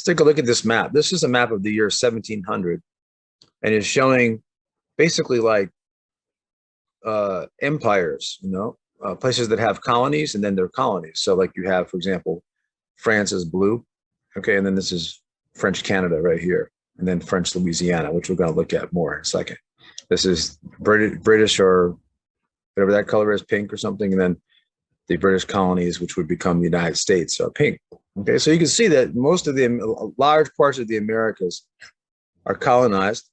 take a look at this map. This is a map of the year 1700, and it's showing basically like empires, places that have colonies and then they're colonies. So like you have, for example, France is blue. Okay. And then this is French Canada right here. And then French Louisiana, which we're going to look at more in a second. This is British or whatever that color is, pink or something. And then the British colonies, which would become the United States, are pink. Okay. So you can see that most of the large parts of the Americas are colonized,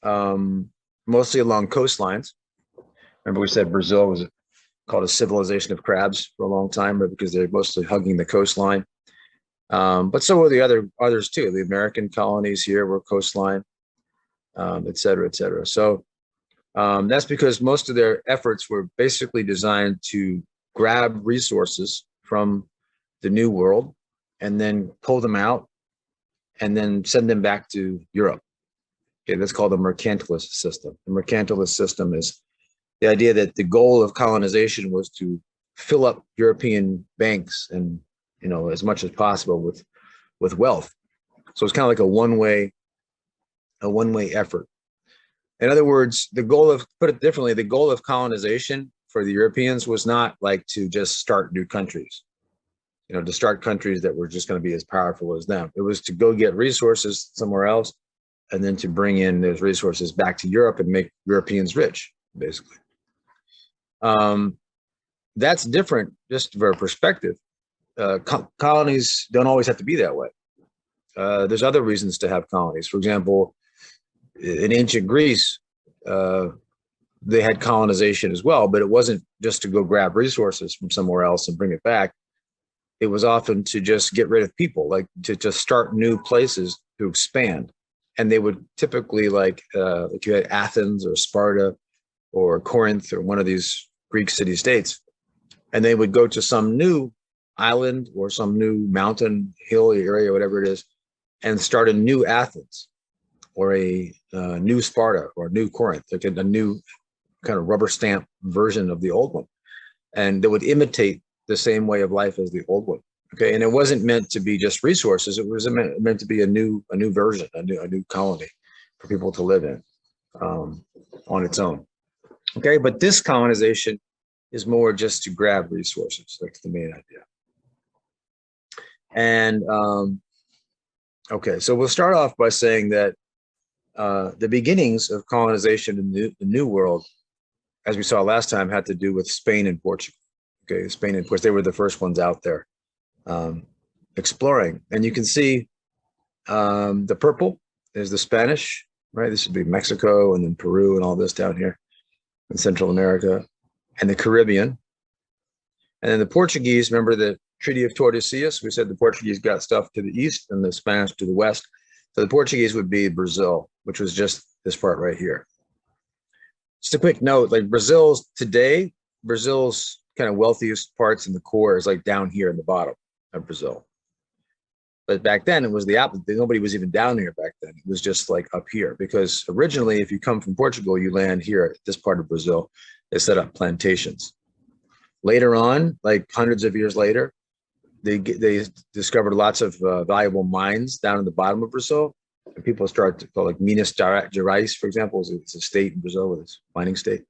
mostly along coastlines. Remember, we said Brazil was called a civilization of crabs for a long time, but because they're mostly hugging the coastline. But so were the others too. The American colonies here were coastline, et cetera, et cetera. So that's because most of their efforts were basically designed to grab resources from the New World and then pull them out and then send them back to Europe. Okay, that's called the mercantilist system. The mercantilist system is the idea that the goal of colonization was to fill up European banks and, as much as possible with wealth. So it's kind of like a one-way effort. In other words, put it differently, the goal of colonization for the Europeans was not like to just start new countries, to start countries that were just going to be as powerful as them. It was to go get resources somewhere else and then to bring in those resources back to Europe and make Europeans rich, basically. That's different just for a perspective. Colonies don't always have to be that way. There's other reasons to have colonies. For example, in ancient Greece, they had colonization as well, but it wasn't just to go grab resources from somewhere else and bring it back. It was often to just get rid of people, like to just start new places to expand. And they would typically like you had Athens or Sparta or Corinth or one of these Greek city-states, and they would go to some new island or some new mountain, hill area, whatever it is, and start a new Athens or a new Sparta or new Corinth, like a new kind of rubber stamp version of the old one. And they would imitate the same way of life as the old one. Okay, and it wasn't meant to be just resources. It was meant to be a new version, a new colony for people to live in on its own. Okay, but this colonization is more just to grab resources. That's the main idea. And okay, so we'll start off by saying that the beginnings of colonization in the New World, as we saw last time, had to do with Spain and Portugal. Okay, Spain and Portugal, they were the first ones out there exploring. And you can see the purple is the Spanish, right? This would be Mexico and then Peru and all this down here in Central America, and the Caribbean. And then the Portuguese, remember the Treaty of Tordesillas? We said the Portuguese got stuff to the east and the Spanish to the west. So the Portuguese would be Brazil, which was just this part right here. Just a quick note, like Brazil's kind of wealthiest parts in the core is like down here in the bottom of Brazil. But back then it was the opposite. Nobody was even down here back then. It was just like up here, because originally if you come from Portugal, you land here at this part of Brazil. They set up plantations. Later on, like hundreds of years later, they discovered lots of valuable mines down in the bottom of Brazil. And people started to call, like Minas Gerais, for example, it's a state in Brazil with its mining state.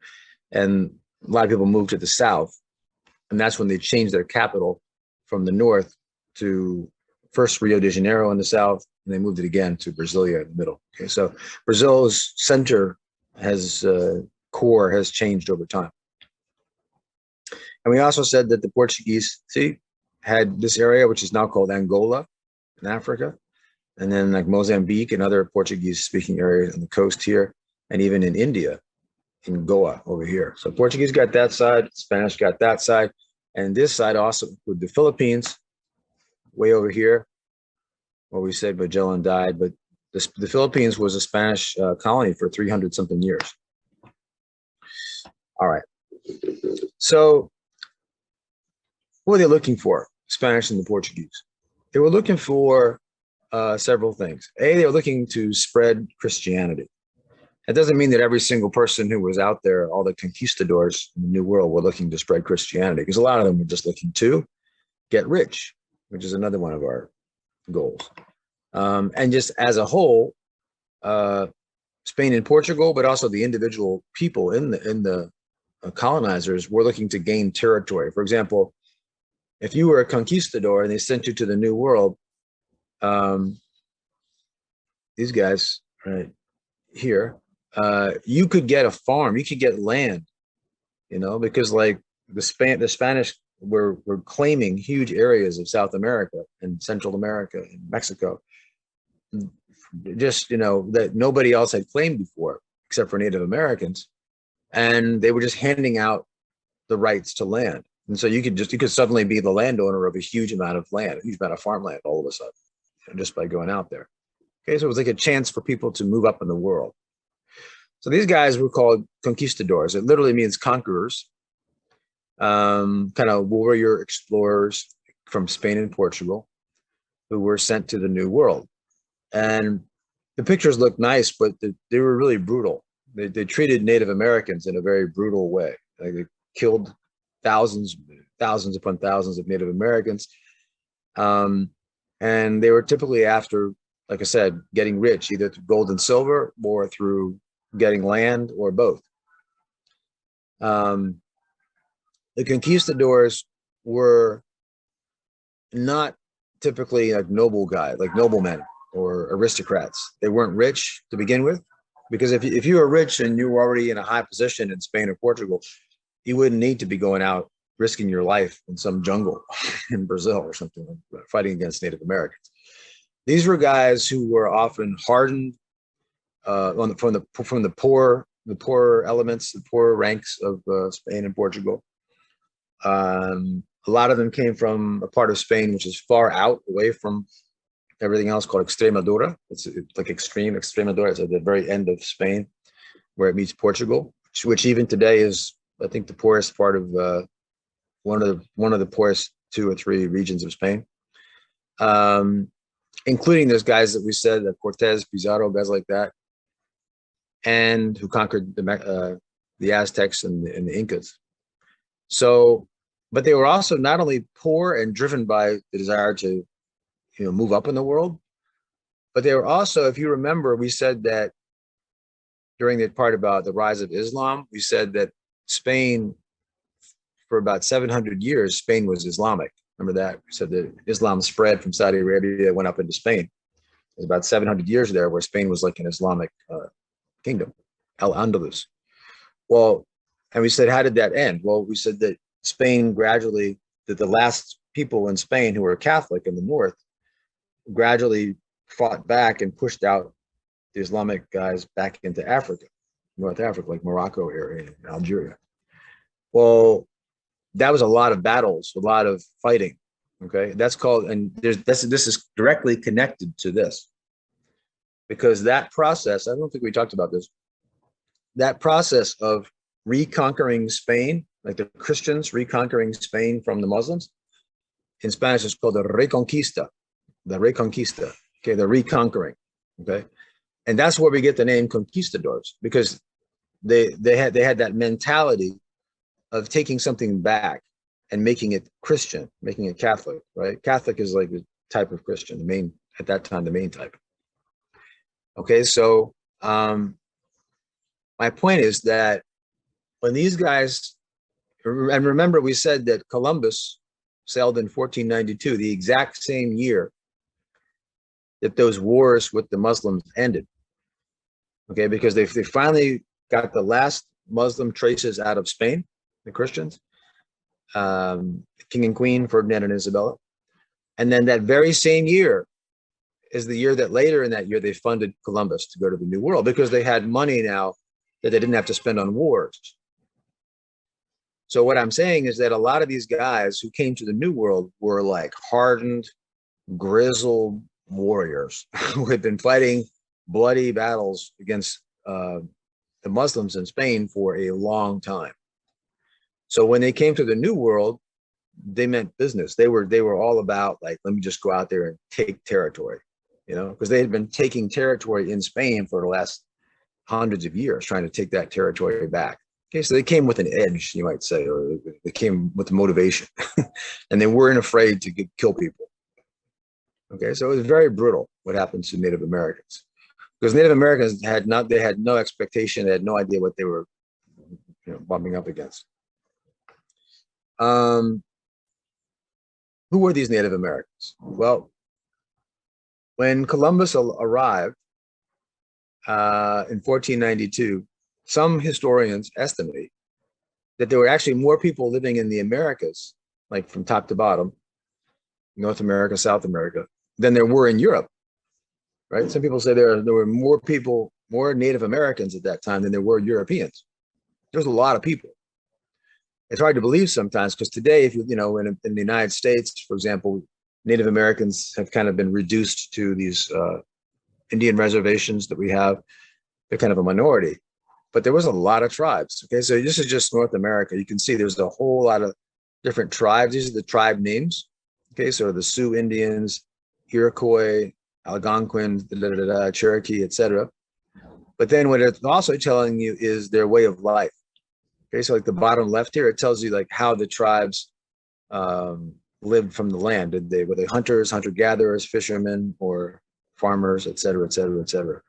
And a lot of people moved to the south. And that's when they changed their capital from the north to first Rio de Janeiro in the south, and they moved it again to Brasilia in the middle. Okay, so Brazil's center core has changed over time. And we also said that the Portuguese, had this area, which is now called Angola in Africa, and then like Mozambique and other Portuguese-speaking areas on the coast here, and even in India, in Goa over here. So Portuguese got that side, Spanish got that side, and this side also with the Philippines, way over here, where we said Magellan died, but the Philippines was a Spanish colony for 300 something years. All right. So what were they looking for, Spanish and the Portuguese? They were looking for several things. They were looking to spread Christianity. That doesn't mean that every single person who was out there, all the conquistadors in the New World, were looking to spread Christianity, because a lot of them were just looking to get rich, which is another one of our goals. And just as a whole, uh, Spain and Portugal, but also the individual people in the colonizers were looking to gain territory. For example, if you were a conquistador and they sent you to the New World, um, these guys right here, you could get a farm, you could get land, because like the Spanish were claiming huge areas of South America and Central America and Mexico, just that nobody else had claimed before except for Native Americans, and they were just handing out the rights to land. And so you could suddenly be the landowner of a huge amount of land, a huge amount of farmland all of a sudden, just by going out there. Okay, so it was like a chance for people to move up in the world. So these guys were called conquistadors. It literally means conquerors, kind of warrior explorers from Spain and Portugal who were sent to the New World. And the pictures look nice, but they were really brutal. They treated Native Americans in a very brutal way. Like they killed thousands upon thousands of Native Americans. And they were typically after, like I said, getting rich, either through gold and silver or through getting land or both. The conquistadors were not typically like noblemen or aristocrats. They weren't rich to begin with, because if you were rich and you were already in a high position in Spain or Portugal, you wouldn't need to be going out risking your life in some jungle in Brazil or something, like fighting against Native Americans. These were guys who were often hardened from the poor elements, the poor ranks of Spain and Portugal. A lot of them came from a part of Spain which is far out, away from everything else, called Extremadura. It's like Extremadura. It's at the very end of Spain, where it meets Portugal, which even today is, I think, the poorest part of one of the poorest 2 or 3 regions of Spain. Including those guys that we said, that Cortez, Pizarro, guys like that, and who conquered the Aztecs and the Incas. So, but they were also not only poor and driven by the desire to, move up in the world, but they were also, if you remember, we said that during the part about the rise of Islam, we said that Spain, for about 700 years, Spain was Islamic. Remember that? We said that Islam spread from Saudi Arabia, went up into Spain. There's about 700 years there where Spain was like an Islamic kingdom, Al-Andalus. Well, and we said, how did that end? Well, we said that Spain gradually, that the last people in Spain who were Catholic in the north gradually fought back and pushed out the Islamic guys back into Africa, North Africa, like Morocco area and Algeria. Well, that was a lot of battles, a lot of fighting. Okay, that's called, and this is directly connected to this, because that process, I don't think we talked about this, that process of reconquering Spain, like the Christians reconquering Spain from the Muslims, in Spanish is called the Reconquista. Okay, the reconquering. Okay, and that's where we get the name conquistadors, because they had that mentality of taking something back and making it Christian, making it Catholic, right? Catholic is like the type of Christian, at that time, the main type. Okay, so my point is that when these guys, and remember we said that Columbus sailed in 1492, the exact same year that those wars with the Muslims ended. Okay, because they finally got the last Muslim traces out of Spain, the Christians, King and Queen, Ferdinand and Isabella. And then that very same year is the year that later in that year they funded Columbus to go to the New World, because they had money now that they didn't have to spend on wars. So what I'm saying is that a lot of these guys who came to the New World were like hardened, grizzled warriors who had been fighting bloody battles against the Muslims in Spain for a long time. So when they came to the New World, they meant business. They were all about, like, let me just go out there and take territory, because they had been taking territory in Spain for the last hundreds of years, trying to take that territory back. Okay, so they came with an edge, you might say, or they came with motivation, and they weren't afraid to kill people. Okay, so it was very brutal what happened to Native Americans because Native Americans had no expectation, they had no idea what they were, bumping up against. Um, who were these Native Americans? Well, when Columbus arrived in 1492, some historians estimate that there were actually more people living in the Americas, like from top to bottom, North America, South America, than there were in Europe, right? Some people say there were more people, more Native Americans at that time than there were Europeans. There was a lot of people. It's hard to believe sometimes because today, if in the United States, for example, Native Americans have kind of been reduced to these Indian reservations that we have. They're kind of a minority, but there was a lot of tribes. Okay, so this is just North America. You can see there's a whole lot of different tribes. These are the tribe names. Okay, so the Sioux Indians, Iroquois, Algonquin, Cherokee, etc. But then what it's also telling you is their way of life. Okay, so like the bottom left here, it tells you like how the tribes lived from the land. Were they hunters, hunter-gatherers, fishermen, or farmers, et cetera, et cetera, et cetera.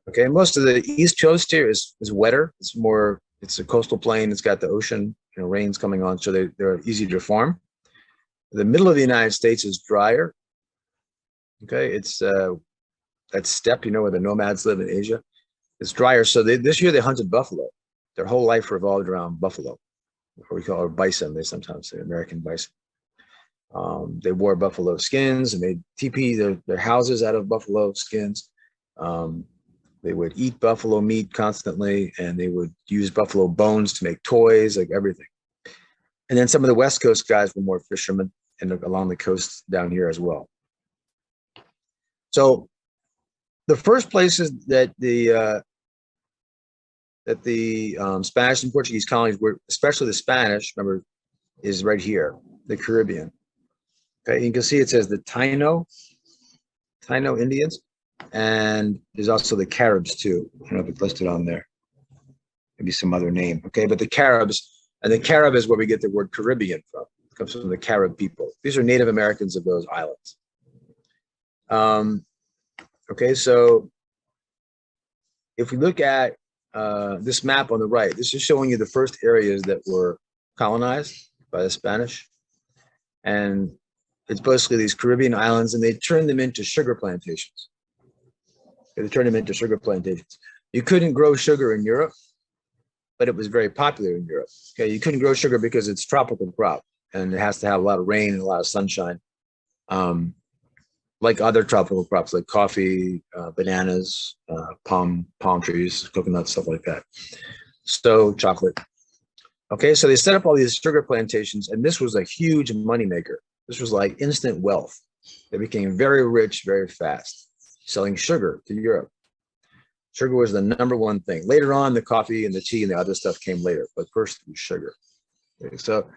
Okay, most of the East Coast here is wetter. It's a coastal plain. It's got the ocean, rains coming on, so they're easy to farm. The middle of the United States is drier. Okay, it's that steppe, where the nomads live in Asia. It's drier. So this year they hunted buffalo. Their whole life revolved around buffalo, or we call it bison. They sometimes say American bison. They wore buffalo skins and made teepee, their houses out of buffalo skins. They would eat buffalo meat constantly, and they would use buffalo bones to make toys, like everything. And then some of the West Coast guys were more fishermen, and along the coast down here as well. So the first places that the Spanish and Portuguese colonies were, especially the Spanish, remember, is right here, the Caribbean. Okay, you can see it says the Taino Indians, and there's also the Caribs too. I don't know if it's listed on there. Maybe some other name. Okay, but the Caribs, and the Carib is where we get the word Caribbean from. It comes from the Carib people. These are Native Americans of those islands. Okay, so if we look at this map on the right, this is showing you the first areas that were colonized by the Spanish. And it's basically these Caribbean islands, and they turned them into sugar plantations. They turned them into sugar plantations. You couldn't grow sugar in Europe, but it was very popular in Europe. Okay, you couldn't grow sugar because it's a tropical crop, and it has to have a lot of rain and a lot of sunshine. Like other tropical crops, like coffee, bananas, palm trees, coconuts, stuff like that. So chocolate. Okay, so they set up all these sugar plantations, and this was a huge moneymaker. This was like instant wealth. They became very rich very fast, selling sugar to Europe. Sugar was the number one thing. Later on, the coffee and the tea and the other stuff came later, but first it was sugar. Okay, so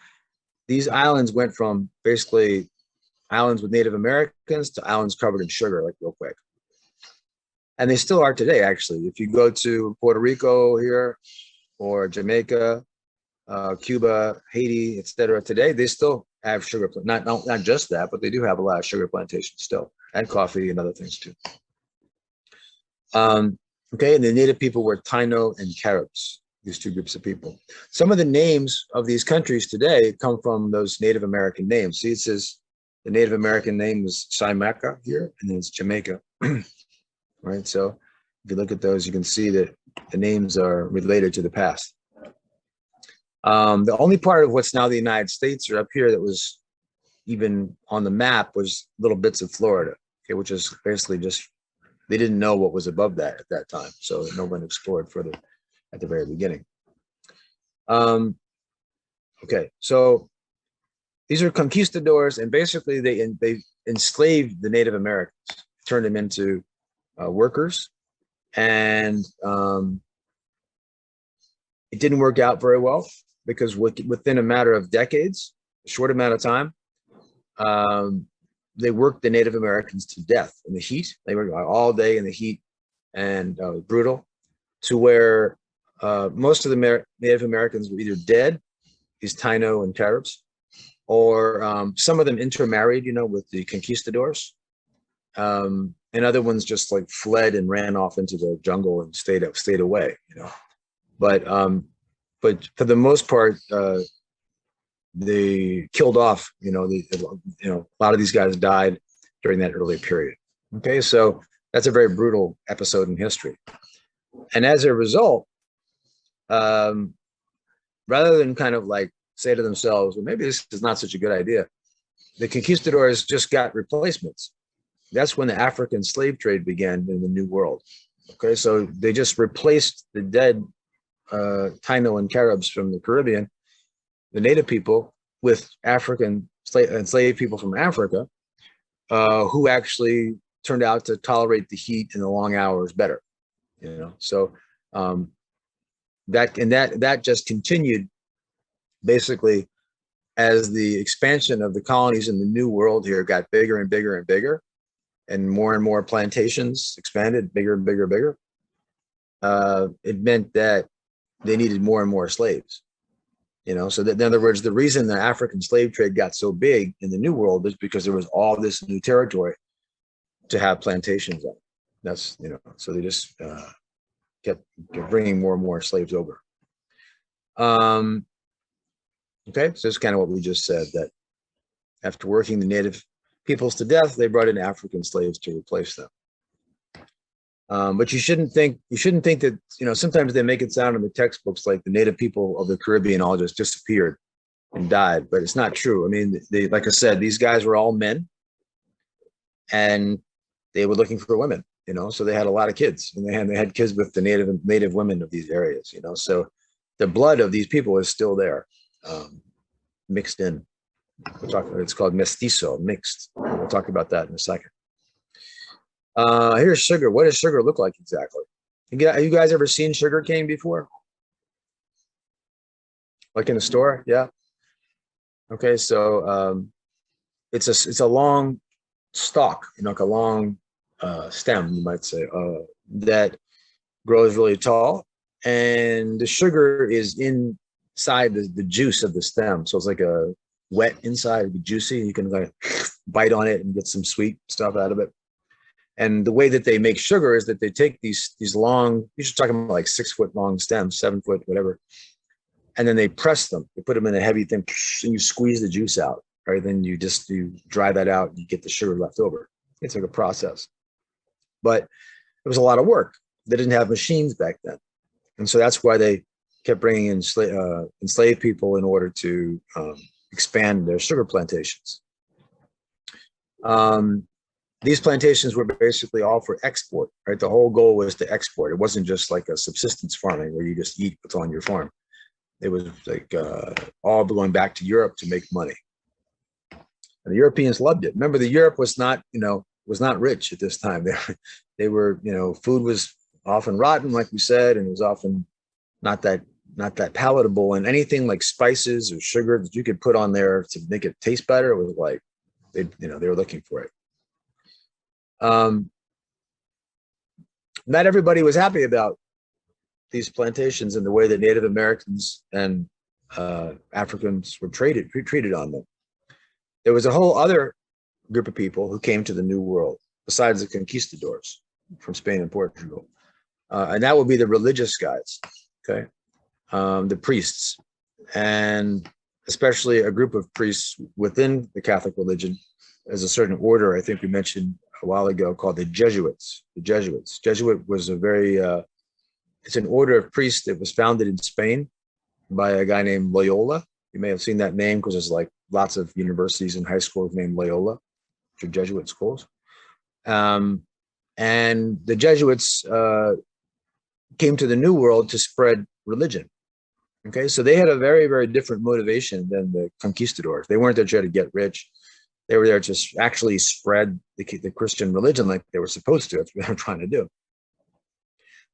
these islands went from basically islands with Native Americans to islands covered in sugar, like real quick. And they still are today, actually. If you go to Puerto Rico here, or Jamaica, Cuba, Haiti, etc., today, they still have sugar. Not just that, but they do have a lot of sugar plantations still, and coffee and other things too. Okay, and the native people were Taino and Caribs, these two groups of people. Some of the names of these countries today come from those Native American names. See, it says the Native American name is Simaca here, and then it's Jamaica. Right, so if you look at those, you can see that the names are related to the past. The only part of what's now the United States or up here that was even on the map was little bits of Florida, okay, which is basically just, they didn't know what was above that at that time, so no one explored further at the very beginning. Okay, so these are conquistadors, and basically they enslaved the Native Americans, turned them into workers, and it didn't work out very well because within a matter of decades, a short amount of time, they worked the Native Americans to death in the heat. They worked all day in the heat, and brutal, to where most of the Native Americans were either dead, these Taino and Caribs, or some of them intermarried, with the conquistadors. And other ones just like fled and ran off into the jungle and stayed away, you know. But for the most part, they killed off, a lot of these guys died during that early period. Okay, so that's a very brutal episode in history. And as a result, rather than kind of like say to themselves, well, maybe this is not such a good idea, the conquistadors just got replacements. That's when the African slave trade began in the New World. Okay, so they just replaced the dead Taino and Caribs from the Caribbean, the native people, with African enslaved people from Africa, who actually turned out to tolerate the heat and the long hours better. You know, so that just continued basically as the expansion of the colonies in the New World here got bigger and bigger and bigger, and more plantations expanded bigger and bigger and bigger. It meant that they needed more and more slaves. You know, so that in other words, the reason the African slave trade got so big in the New World is because there was all this new territory to have plantations on. That's, you know, so they just kept bringing more and more slaves over. Okay, so that's kind of what we just said, that after working the native peoples to death, they brought in African slaves to replace them. But you shouldn't think that, you know, sometimes they make it sound in the textbooks like the native people of the Caribbean all just disappeared and died, but it's not true. I mean, they, like I said, these guys were all men, and they were looking for women, you know, so they had a lot of kids, and they had kids with the native women of these areas, you know, so the blood of these people is still there, mixed in. It's called mestizo, mixed. We'll talk about that in a second. Here's sugar. What does sugar look like exactly? Have you guys ever seen sugar cane before? Like in a store? Yeah. Okay, so it's a long stalk, you know, like a long stem, you might say, that grows really tall, and the sugar is inside the juice of the stem. So it's like a wet inside, juicy. You can like bite on it and get some sweet stuff out of it. And the way that they make sugar is that they take these long, you're just talking about like 6 foot long stems, 7 foot, whatever. And then they press them. They put them in a heavy thing, and you squeeze the juice out. Right? Then you dry that out, and you get the sugar left over. It's like a process. But it was a lot of work. They didn't have machines back then. And so that's why they kept bringing in enslaved people in order to expand their sugar plantations. These plantations were basically all for export, right? The whole goal was to export. It wasn't just like a subsistence farming where you just eat what's on your farm. It was like all going back to Europe to make money. And the Europeans loved it. Remember, Europe was not rich at this time. They were, you know, food was often rotten, like we said, and it was often not that palatable. And anything like spices or sugar that you could put on there to make it taste better, it was like they were looking for it. Not everybody was happy about these plantations and the way that Native Americans and Africans were treated on them. There was a whole other group of people who came to the New World besides the conquistadors from Spain and Portugal, and that would be the religious guys, okay, the priests, and especially a group of priests within the Catholic religion. As a certain order, I think we mentioned a while ago, called the Jesuits. The Jesuits. Jesuit was it's an order of priests that was founded in Spain by a guy named Loyola. You may have seen that name because there's like lots of universities and high schools named Loyola, which are Jesuit schools. And the Jesuits came to the New World to spread religion. Okay, so they had a very, very different motivation than the conquistadors. They weren't there to try to get rich. They were there to actually spread the Christian religion like they were supposed to. That's what they were trying to do.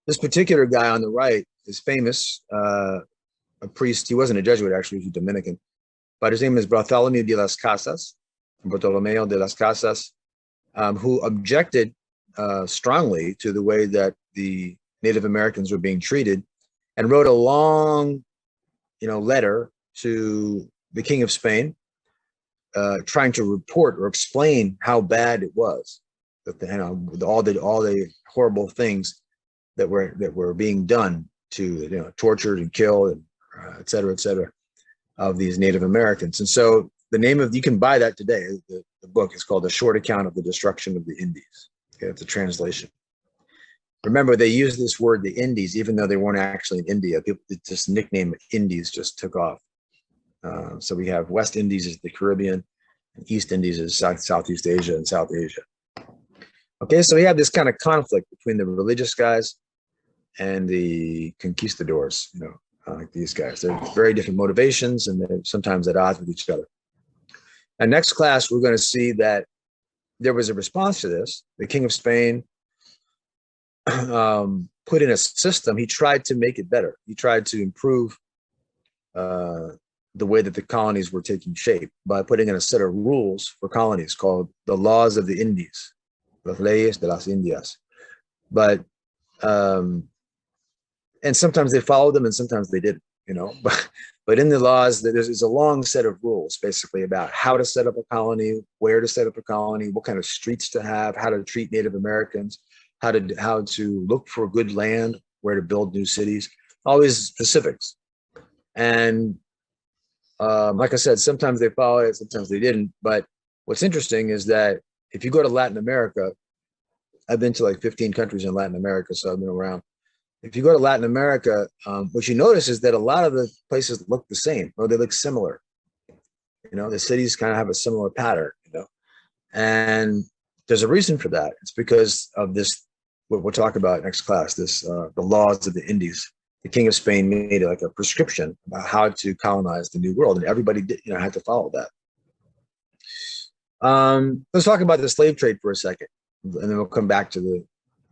This particular guy on the right is famous, a priest. He wasn't a Jesuit, actually, he was a Dominican. But his name is Bartolomeo de las Casas, who objected strongly to the way that the Native Americans were being treated, and wrote a long, letter to the King of Spain, trying to report or explain how bad it was. all the horrible things that were being done to, tortured and killed, and et cetera, of these Native Americans. And so the name of, you can buy that today. The book is called A Short Account of the Destruction of the Indies. Okay, it's a translation. Remember, they used this word, the Indies, even though they weren't actually in India. People, this nickname Indies just took off. So we have West Indies is the Caribbean, and East Indies is Southeast Asia and South Asia. Okay, so we have this kind of conflict between the religious guys and the conquistadors, like these guys. They're very different motivations, and they're sometimes at odds with each other. And next class, we're going to see that there was a response to this. The King of Spain put in a system. He tried to make it better. He tried to improve the way that the colonies were taking shape by putting in a set of rules for colonies called the Laws of the Indies, las leyes de las Indias. But and sometimes they followed them and sometimes they didn't, but in the laws, there's a long set of rules basically about how to set up a colony, where to set up a colony, what kind of streets to have, how to treat Native Americans, how to look for good land, where to build new cities, all these specifics. And like I said, sometimes they follow it, sometimes they didn't. But what's interesting is that if you go to Latin America, I've been to like 15 countries in Latin America, so I've been around. If you go to Latin America, what you notice is that a lot of the places look the same, or they look similar. The cities kind of have a similar pattern, and there's a reason for that. It's because of this, what we'll talk about next class, this the Laws of the Indies. The King of Spain made like a prescription about how to colonize the New World, and everybody did, had to follow that. Let's talk about the slave trade for a second, and then we'll come back to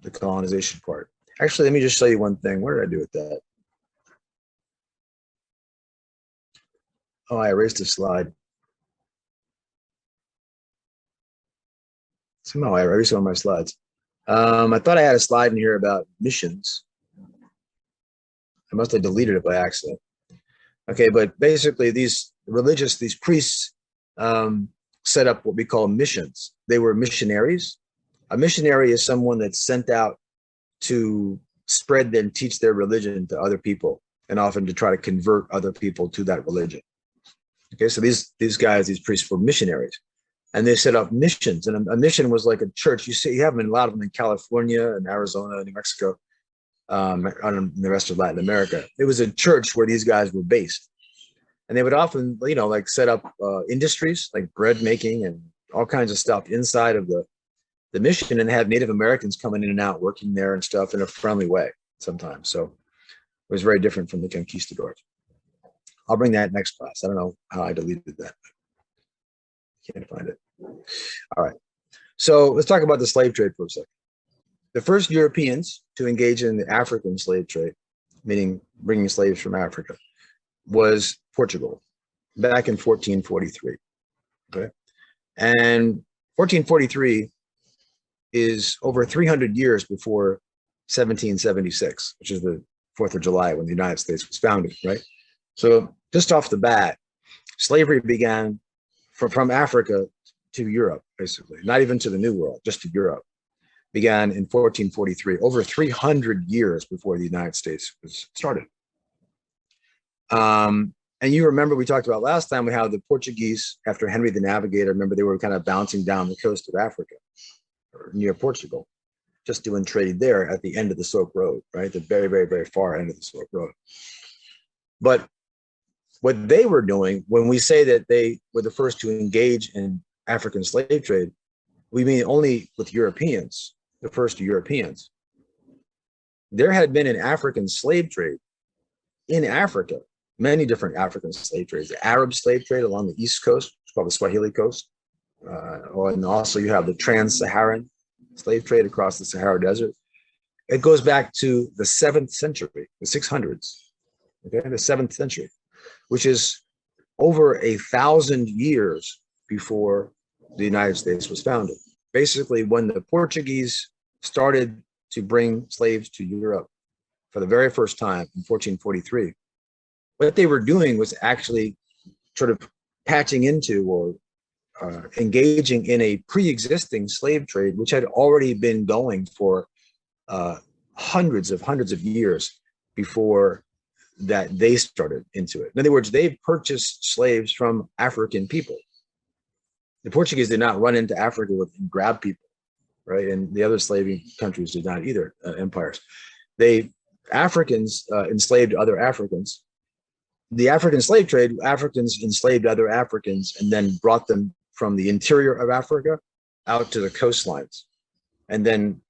the colonization part. Actually, let me just show you one thing. What did I do with that? Oh, I erased a slide. Somehow I erased one of my slides. I thought I had a slide in here about missions. I must have deleted it by accident. Okay, but basically these priests set up what we call missions. They were missionaries. A missionary is someone that's sent out to spread and teach their religion to other people, and often to try to convert other people to that religion. Okay, so these priests were missionaries, and they set up missions. And a mission was like a church. You have them, a lot of them in California and Arizona, New Mexico, and the rest of Latin America. It was a church where these guys were based, and they would often, like set up industries like bread making and all kinds of stuff inside of the mission, and have Native Americans coming in and out, working there and stuff in a friendly way sometimes. So it was very different from the conquistadors. I'll bring that next class. I don't know how I deleted that. Can't find it. All right. So let's talk about the slave trade for a second. The first Europeans to engage in the African slave trade, meaning bringing slaves from Africa, was Portugal back in 1443. Okay. And 1443 is over 300 years before 1776, which is the 4th of July when the United States was founded, right? So just off the bat, slavery began from Africa to Europe, basically, not even to the New World, just to Europe, began in 1443, over 300 years before the United States was started. And you remember we talked about last time how the Portuguese, after Henry the Navigator, remember they were kind of bouncing down the coast of Africa, or near Portugal, just doing trade there at the end of the Silk Road, right? The very, very, very far end of the Silk Road. But what they were doing, when we say that they were the first to engage in African slave trade, we mean only with Europeans, the first Europeans. There had been an African slave trade in Africa, many different African slave trades. The Arab slave trade along the East Coast, it's called the Swahili Coast. And also you have the trans-Saharan slave trade across the Sahara Desert. It goes back to the 7th century, the 600s, okay, the 7th century, which is over 1,000 years before the United States was founded. Basically, when the Portuguese started to bring slaves to Europe for the very first time in 1443, what they were doing was actually sort of patching into or engaging in a pre-existing slave trade, which had already been going for hundreds of years before that they started into it. In other words, they purchased slaves from African people. The Portuguese did not run into Africa and grab people, right? And the other slaving countries did not either, empires. Africans enslaved other Africans. The African slave trade, Africans enslaved other Africans and then brought them from the interior of Africa out to the coastlines. And then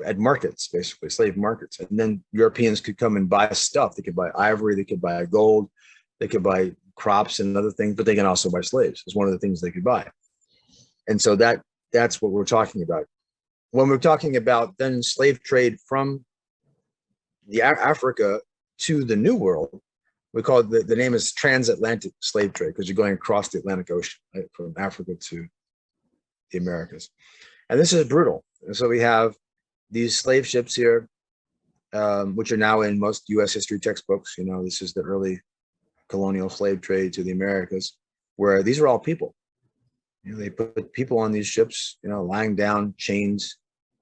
at markets, basically slave markets. And then Europeans could come and buy stuff. They could buy ivory, they could buy gold, they could buy crops and other things, but they can also buy slaves. It's one of the things they could buy. And so that's what we're talking about. When we're talking about then slave trade from the Africa to the New World, we call it, the name is transatlantic slave trade, because you're going across the Atlantic Ocean, right, from Africa to the Americas. And this is brutal. And so we have these slave ships here, which are now in most US history textbooks. You know, this is the early colonial slave trade to the Americas, where these are all people. You know, they put people on these ships, you know, lying down, chains.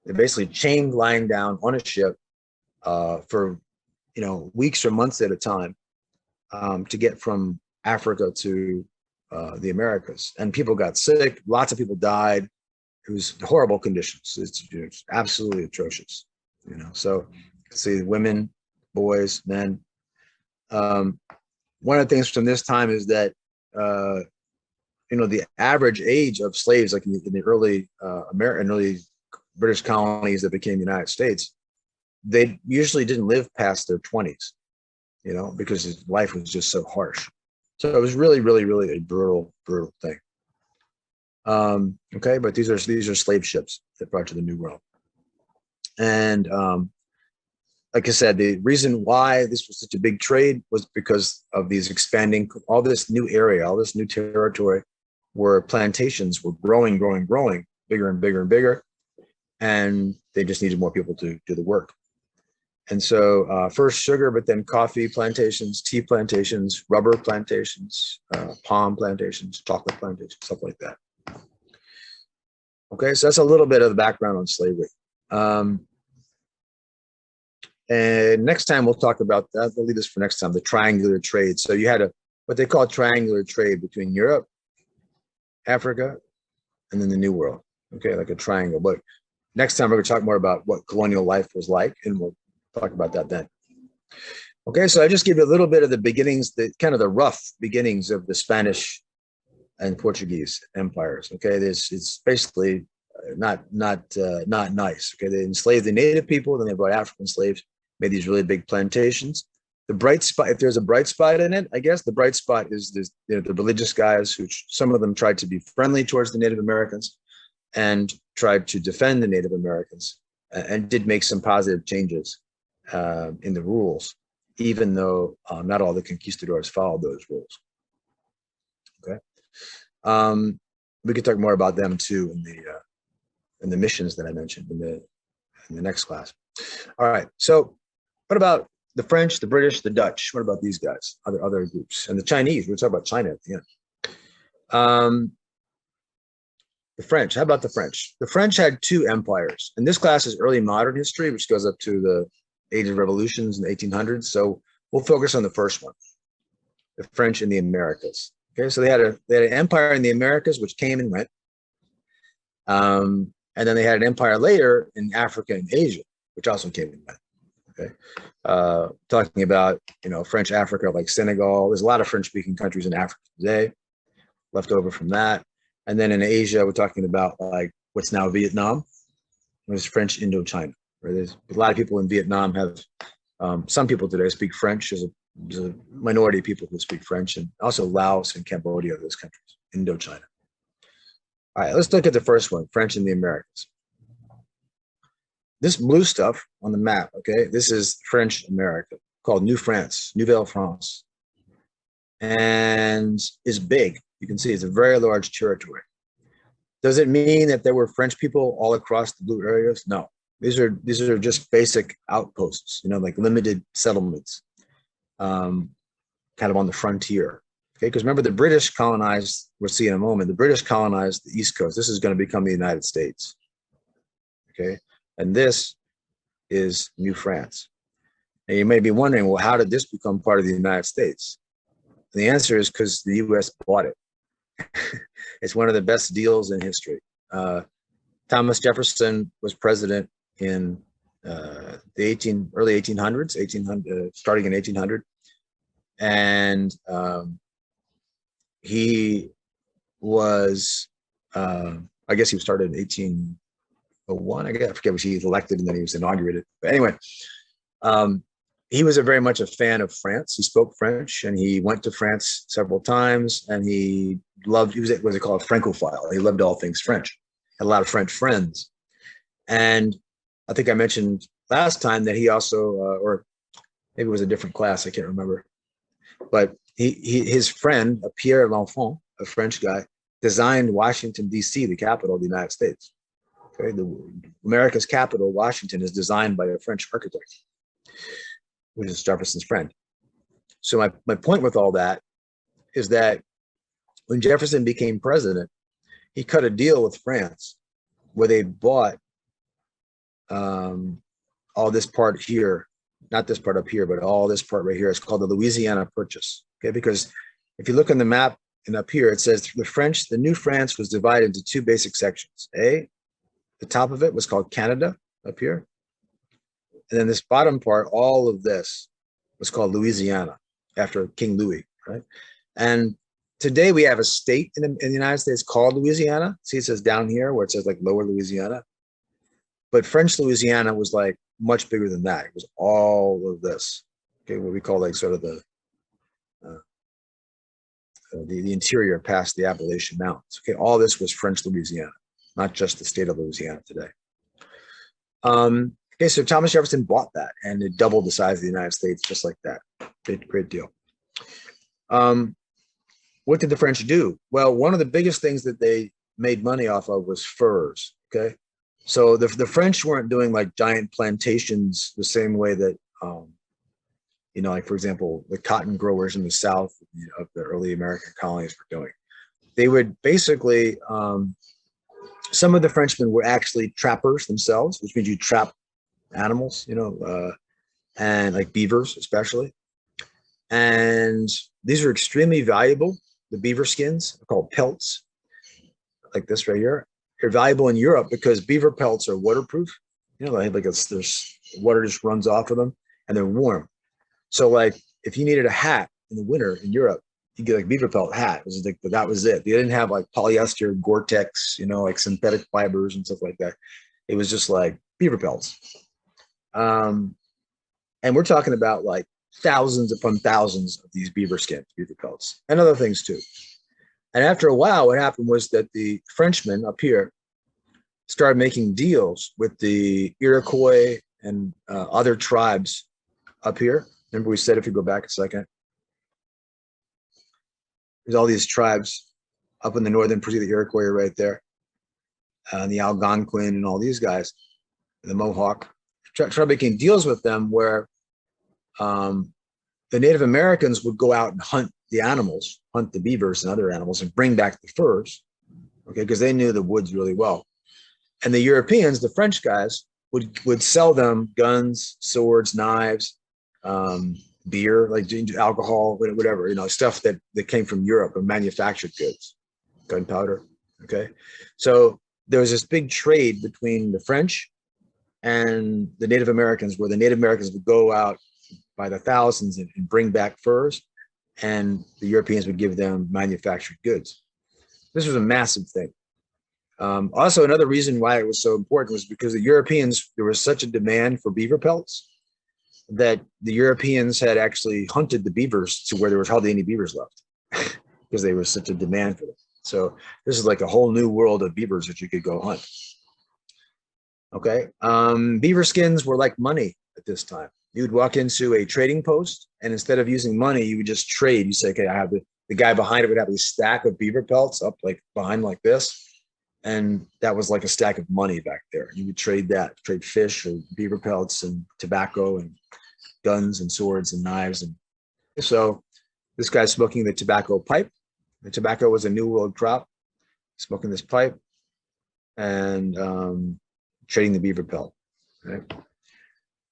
They're basically chained, lying down on a ship for, you know, weeks or months at a time, to get from Africa to the Americas. And people got sick. Lots of people died. It was horrible conditions. It's absolutely atrocious, you know. So see women, boys, men. One of the things from this time is that, you know, the average age of slaves, like in the early American, early British colonies that became the United States, they usually didn't live past their 20s, you know, because life was just so harsh. So it was really, really, really a brutal thing. Okay, but these are slave ships that brought to the New World. And like I said, the reason why this was such a big trade was because of these expanding, all this new area, all this new territory where plantations were growing, bigger and bigger and bigger. And they just needed more people to do the work. And so first sugar, but then coffee plantations, tea plantations, rubber plantations, palm plantations, chocolate plantations, stuff like that. Okay, so that's a little bit of the background on slavery. And next time we'll talk about that. We'll leave this for next time, the triangular trade. So you had what they call triangular trade between Europe, Africa, and then the New World. Okay, like a triangle. But next time we're going to talk more about what colonial life was like, and we'll talk about that then. Okay, so I just give you a little bit of the beginnings, the kind of the rough beginnings of the Spanish and Portuguese empires. Okay, it's basically not nice. Okay, they enslaved the native people, then they brought African slaves, made these really big plantations. The bright spot, if there's a bright spot in it, I guess the bright spot is this, you know, the religious guys, who some of them tried to be friendly towards the Native Americans and tried to defend the Native Americans, and did make some positive changes in the rules, even though not all the conquistadors followed those rules. Okay, we could talk more about them too in the missions that I mentioned in the next class. All right, so what about the French, the British, the Dutch? What about these guys, other groups, and the Chinese? We'll talk about China at the end. The French, how about the French? The French had two empires, and this class is early modern history, which goes up to the Age of Revolutions in the 1800s. So we'll focus on the first one, the French in the Americas. Okay, so they had an empire in the Americas, which came and went. And then they had an empire later in Africa and Asia, which also came and went. Okay, talking about, you know, French Africa, like Senegal. There's a lot of French-speaking countries in Africa today, left over from that. And then in Asia, we're talking about like what's now Vietnam. There's French Indochina. Right? There's a lot of people in Vietnam have, some people today speak French. There's a minority of people who speak French, and also Laos and Cambodia, those countries, Indochina. All right, let's look at the first one, French in the Americas. This blue stuff on the map, okay, this is French America, called New France, Nouvelle France, and is big. You can see it's a very large territory. Does it mean that there were French people all across the blue areas? No. These are just basic outposts, you know, like limited settlements, kind of on the frontier. Okay, because remember the British colonized, we'll see in a moment, the British colonized the East Coast. This is going to become the United States. Okay, and this is New France. And you may be wondering, well, how did this become part of the United States? And the answer is because the US bought it. It's one of the best deals in history. Thomas Jefferson was president in the early 1800s, starting in 1800. And he was, I guess he started in 1801. I forget, was he elected and then he was inaugurated. But anyway, he was very much a fan of France. He spoke French and he went to France several times, and he was what they call a Francophile. He loved all things French, had a lot of French friends. And I think I mentioned last time that he also, or maybe it was a different class, I can't remember, but his friend, Pierre L'Enfant, a French guy, designed Washington, D.C., the capital of the United States. Okay, America's capital, Washington, is designed by a French architect, which is Jefferson's friend. So my point with all that is that when Jefferson became president, he cut a deal with France where they bought all this part here, not this part up here, but all this part right here. It's called the Louisiana Purchase. Okay, because if you look on the map and up here, it says the New France was divided into two basic sections. The top of it was called Canada up here. And then this bottom part, all of this was called Louisiana after King Louis, right? And today we have a state in the United States called Louisiana. See, it says down here where it says like Lower Louisiana. But French Louisiana was like much bigger than that. It was all of this, okay, what we call like sort of the interior past the Appalachian Mountains. Okay, all this was French Louisiana, not just the state of Louisiana today. Okay, so Thomas Jefferson bought that, and it doubled the size of the United States just like that. Great deal. What did the French do? Well, one of the biggest things that they made money off of was furs. Okay, so the French weren't doing like giant plantations the same way that like for example, the cotton growers in the South of the early American colonies were doing. They would basically, some of the Frenchmen were actually trappers themselves, which means you trap animals, and like beavers especially. And these are extremely valuable. The beaver skins are called pelts, like this right here. They're valuable in Europe because beaver pelts are waterproof. There's water just runs off of them, and they're warm. So like if you needed a hat in the winter in Europe, you get like beaver pelt hat. That was it. They didn't have like polyester, Gore-Tex, like synthetic fibers and stuff like that. It was just like beaver pelts. And we're talking about like thousands upon thousands of these beaver skins, beaver pelts, and other things too. And after a while, what happened was that the Frenchmen up here started making deals with the Iroquois and other tribes up here. Remember we said, if you go back a second, there's all these tribes up in the northern part of the Iroquois right there, and the Algonquin and all these guys, the Mohawk. Try making deals with them where the Native Americans would go out and hunt the animals, hunt the beavers and other animals, and bring back the furs, okay, because they knew the woods really well. And the Europeans, the French guys, would sell them guns, swords, knives, beer, like alcohol, whatever, stuff that came from Europe, or manufactured goods, gunpowder. Okay, so there was this big trade between the French and the Native Americans, where the Native Americans would go out by the thousands and bring back furs, and the Europeans would give them manufactured goods. This was a massive thing. Also, another reason why it was so important was because the Europeans, there was such a demand for beaver pelts that the Europeans had actually hunted the beavers to where there was hardly any beavers left because there was such a demand for them. So this is like a whole new world of beavers that you could go hunt. Okay, beaver skins were like money at this time. You would walk into a trading post, and instead of using money, you would just trade. You say, okay, I have the guy behind it would have a stack of beaver pelts up like behind like this. And that was like a stack of money back there. You would trade fish or beaver pelts and tobacco and guns and swords and knives. And so This guy's smoking the tobacco pipe. The tobacco was a New World crop, smoking this pipe and trading the beaver pelt. Right?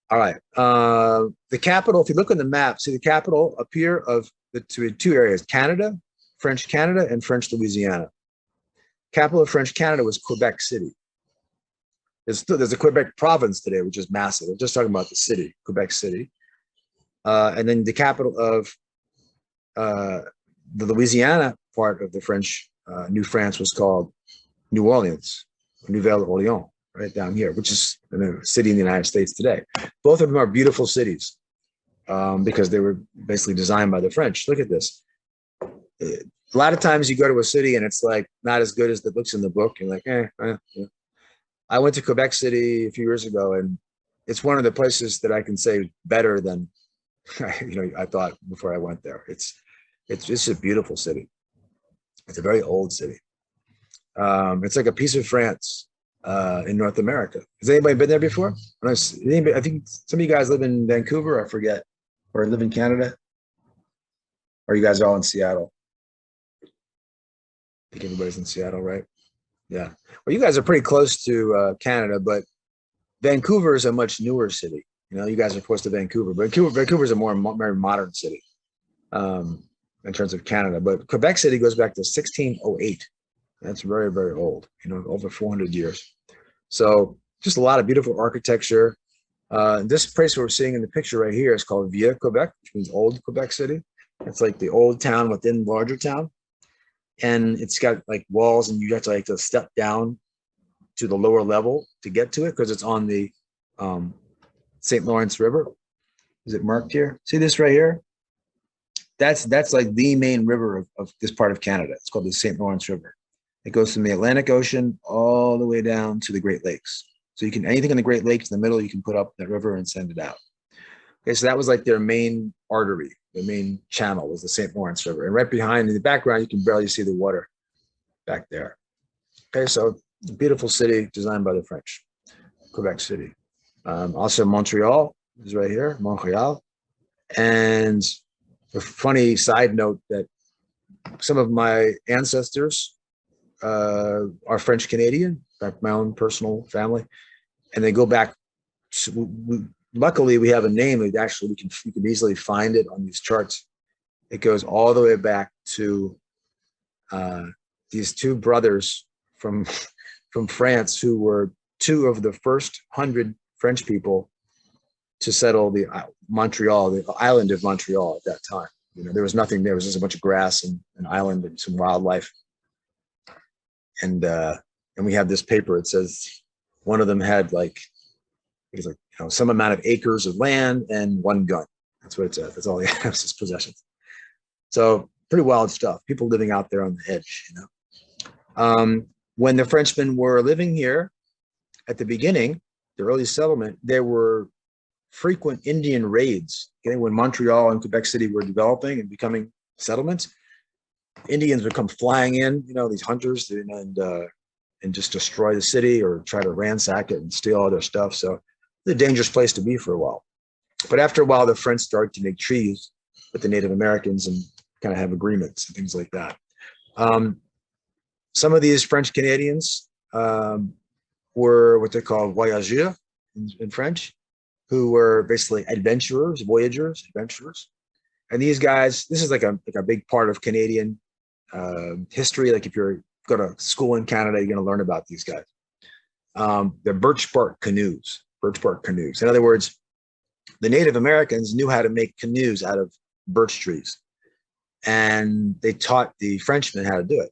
All right. The capital, if you look on the map, see the capital up here of the two areas, Canada, French Canada, and French Louisiana. Capital of French Canada was Quebec City. There's a Quebec province today, which is massive. I'm just talking about the city, Quebec City. And then the capital of the Louisiana part of the French New France was called New Orleans, Nouvelle Orleans, right down here, which is a city in the United States today. Both of them are beautiful cities because they were basically designed by the French. Look at this. A lot of times you go to a city and it's like not as good as it looks in the book. You're like, yeah. I went to Quebec City a few years ago, and it's one of the places that I can say better than I thought before I went there. It's just a beautiful city. It's a very old city. It's like a piece of France in North America. Has anybody been there before? I think some of you guys live in Vancouver, I forget, or live in Canada. Or you guys are all in Seattle? I think everybody's in Seattle, right? Yeah. Well, you guys are pretty close to Canada, but Vancouver is a much newer city. You guys are close to Vancouver. Vancouver is a more modern city in terms of Canada. But Quebec City goes back to 1608. That's very, very old, over 400 years. So just a lot of beautiful architecture. This place we're seeing in the picture right here is called Vieux Quebec, which means old Quebec City. It's like the old town within larger town. And it's got like walls, and you have to step down to the lower level to get to it because it's on the St. Lawrence River. Is it marked here? See this right here? That's like the main river of this part of Canada. It's called the St. Lawrence River. It goes from the Atlantic Ocean all the way down to the Great Lakes. So you can, anything in the Great Lakes in the middle, you can put up that river and send it out. Okay, so that was like their main artery. The main channel was the St. Lawrence River. And right behind in the background, you can barely see the water back there. Okay, so beautiful city designed by the French, Quebec City. Also Montreal is right here, Montreal. And a funny side note that some of my ancestors are French Canadian, like my own personal family, and they go back. Luckily, we have a name that actually you can easily find it on these charts. It goes all the way back to these two brothers from France who were two of the first 100 French people to settle the Montreal, the island of Montreal at that time. There was nothing there. It was just a bunch of grass and an island and some wildlife. And we have this paper. It says one of them had some amount of acres of land and one gun. That's what it says. That's all he has, his possessions. So pretty wild stuff. People living out there on the edge, When the Frenchmen were living here at the beginning, the early settlement, there were frequent Indian raids. Okay? When Montreal and Quebec City were developing and becoming settlements, Indians would come flying in, these hunters, and just destroy the city or try to ransack it and steal all their stuff. So it's a dangerous place to be for a while. But after a while, the French started to make treaties with the Native Americans and kind of have agreements and things like that. Some of these French Canadians were what they call Voyageurs in French, who were basically adventurers, voyageurs, adventurers. And these guys, this is like a big part of Canadian history. Like if you go to school in Canada, you're going to learn about these guys. They're birch bark canoes. In other words, the Native Americans knew how to make canoes out of birch trees, and they taught the Frenchmen how to do it.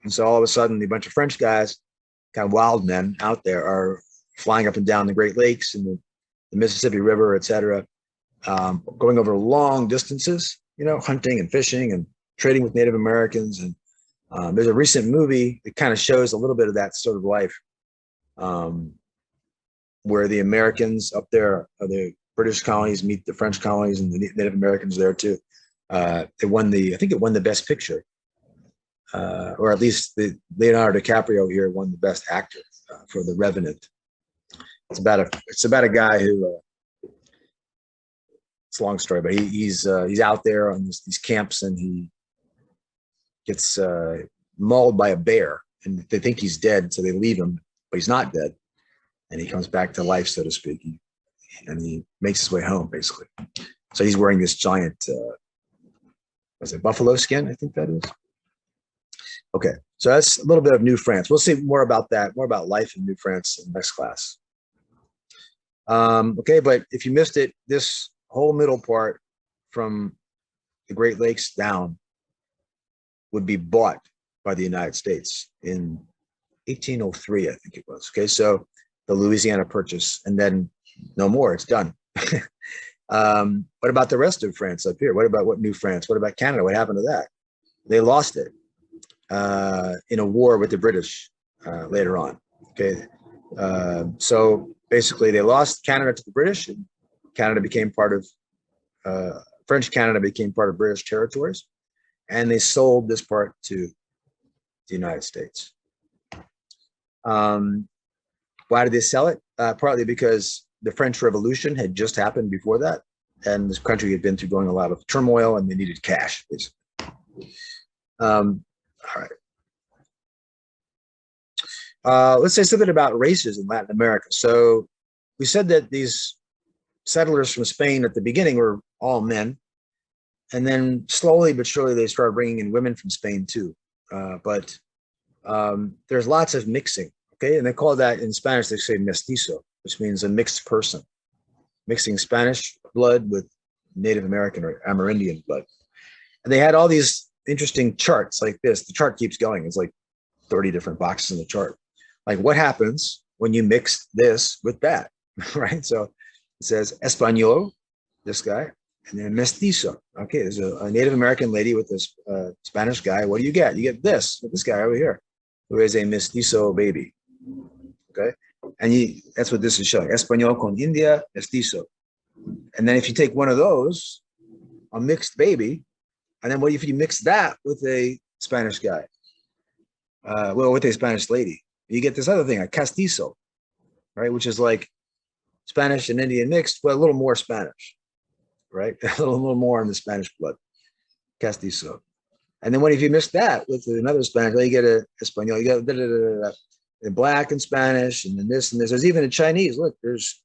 And so all of a sudden, a bunch of French guys, kind of wild men out there, are flying up and down the Great Lakes and the Mississippi River, et cetera, going over long distances, hunting and fishing and trading with Native Americans. And there's a recent movie that kind of shows a little bit of that sort of life, where the Americans up there, the British colonies meet the French colonies, and the Native Americans there too. I think it won the Best Picture, or at least Leonardo DiCaprio here won the Best Actor for The Revenant. It's about a guy who it's a long story, but he's out there on these camps, and he gets mauled by a bear, and they think he's dead, so they leave him, but he's not dead, and he comes back to life, so to speak, and he makes his way home, basically. So he's wearing this giant, was it buffalo skin? I think that is. Okay, so that's a little bit of New France. We'll see more about that, more about life in New France in the next class. Okay, but if you missed it, this whole middle part from the Great Lakes down would be bought by the United States in 1803, I think it was. Okay, so the Louisiana Purchase, and then no more, it's done. What about the rest of France up here? What New France? What about Canada? What happened to that? They lost it in a war with the British later on. Okay, so basically they lost Canada to the British, and Canada became part of French Canada became part of British territories, and they sold this part to the United States. Why did they sell it? Partly because the French Revolution had just happened before that, and this country had been through going a lot of turmoil, and they needed cash, basically. All right. Let's say something about races in Latin America. So we said that these settlers from Spain at the beginning were all men, and then slowly but surely they started bringing in women from Spain too. But there's lots of mixing, okay? And they call that, in Spanish, they say mestizo, which means a mixed person, mixing Spanish blood with Native American or Amerindian blood. And they had all these interesting charts like this. The chart keeps going. It's like 30 different boxes in the chart. Like, what happens when you mix this with that, right? So it says Español, this guy, and then mestizo. Okay, there's a Native American lady with this Spanish guy. What do you get? You get this with this guy over here, who is a mestizo baby. Okay, and that's what this is showing. Español con India, mestizo. And then if you take one of those, a mixed baby, and then what if you mix that with a Spanish guy? Well, with a Spanish lady, you get this other thing, a castizo, right? Which is like Spanish and Indian mixed, but a little more Spanish, right? A little more in the Spanish blood, castizo. And then what if you mix that with another Spanish? You get a Espanol, you get a black and Spanish, and then this and this. There's even a Chinese. Look, there's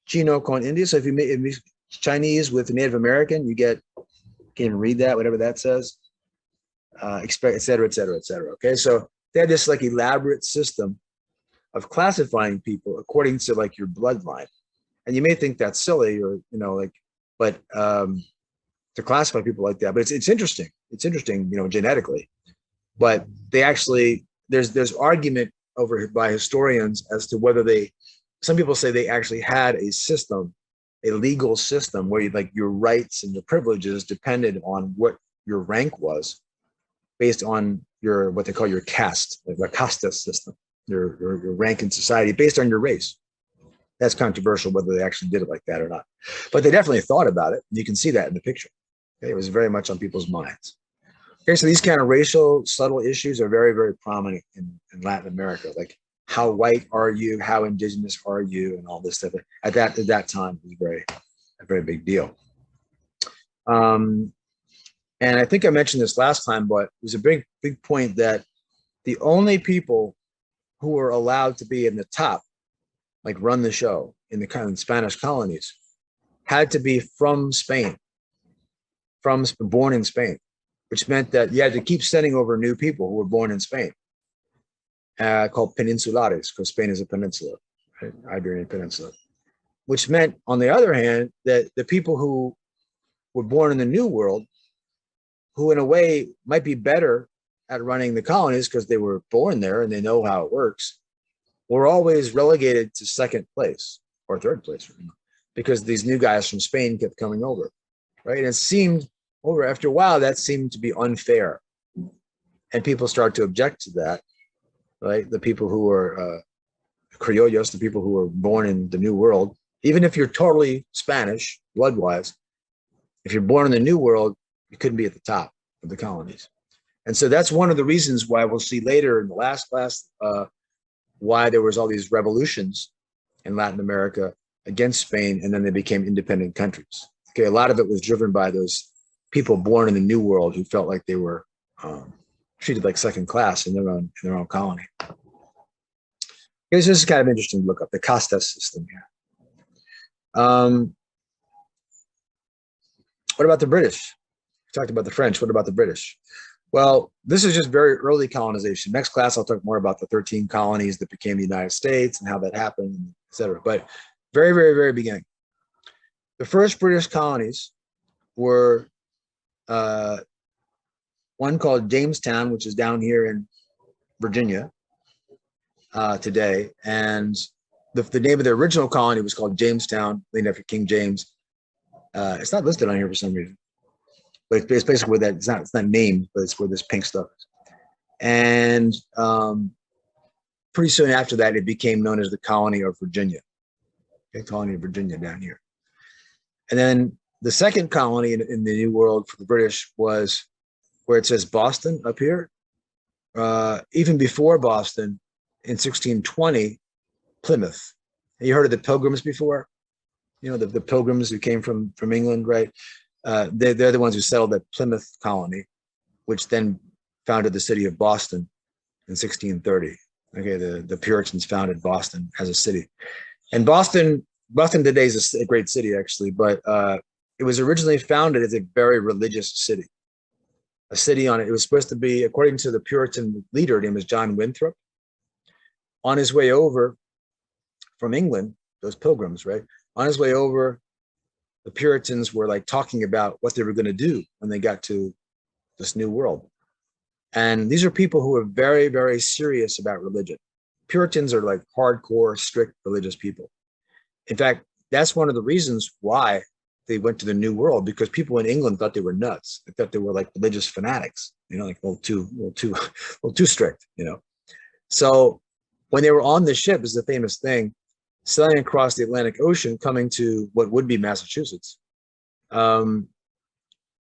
Chino con India. So if you mix Chinese with Native American, you get, can't even read that, whatever that says. Et cetera, et cetera, et cetera. Okay, so they had this like elaborate system of classifying people according to like your bloodline, and you may think that's silly, or like, but to classify people like that, but it's interesting. It's interesting, genetically. But they actually there's argument over by historians as to whether some people say they actually had a system, a legal system where your rights and your privileges depended on what your rank was, based on your what they call your caste, like the casta system, your rank in society based on your race. That's controversial whether they actually did it like that or not, but they definitely thought about it. You can see that in the picture. Okay, it was very much on people's minds. Okay, so these kind of racial subtle issues are very, very prominent in Latin America. Like, how white are you? How indigenous are you? And all this stuff. At that time, it was a very big deal. And I think I mentioned this last time, but it was a big point that the only people who were allowed to be in the top, like run the show in the kind of Spanish colonies, had to be from Spain, born in Spain, which meant that you had to keep sending over new people who were born in Spain, called peninsulares, because Spain is a peninsula, right? Iberian Peninsula, which meant, on the other hand, that the people who were born in the New World, who in a way might be better at running the colonies because they were born there and they know how it works, were always relegated to second place or third place, because these new guys from Spain kept coming over, right? And it seemed after a while that seemed to be unfair, and people started to object to that, right? The people who were criollos, the people who were born in the New World, even if you're totally Spanish blood-wise, if you're born in the New World, you couldn't be at the top of the colonies. And so that's one of the reasons why we'll see later in the last class why there was all these revolutions in Latin America against Spain, and then they became independent countries. Okay, a lot of it was driven by those people born in the New World who felt like they were treated like second class in their own colony. Okay, so this is kind of interesting to look up the castas system here. What about the British? We talked about the French. What about the British? Well, this is just very early colonization. Next class, I'll talk more about the 13 colonies that became the United States and how that happened, et cetera. But very, very, very beginning. The first British colonies were one called Jamestown, which is down here in Virginia today. And the name of the original colony was called Jamestown, named after King James. It's not listed on here for some reason, but it's basically where that, it's not named, but it's where this pink stuff is. And pretty soon after that, it became known as the Colony of Virginia. Okay, Colony of Virginia down here. And then the second colony in the New World for the British was where it says Boston up here. Even before Boston, in 1620, Plymouth. You heard of the Pilgrims before? You know, the Pilgrims who came from England, right? They're the ones who settled at Plymouth colony, which then founded the city of Boston in 1630. Okay, the Puritans founded Boston as a city. And Boston today is a great city, actually, but it was originally founded as a very religious city. A city it was supposed to be, according to the Puritan leader, his name was John Winthrop. On his way over from England, those pilgrims, right? On his way over, the Puritans were like talking about what they were going to do when they got to this new world. And these are people who are very, very serious about religion. Puritans are like hardcore, strict religious people. In fact, that's one of the reasons why they went to the New World, because people in England thought they were nuts. They thought they were like religious fanatics, you know, like a little too strict, you know. So when they were on the ship, is the famous thing, sailing across the Atlantic Ocean, coming to what would be Massachusetts. You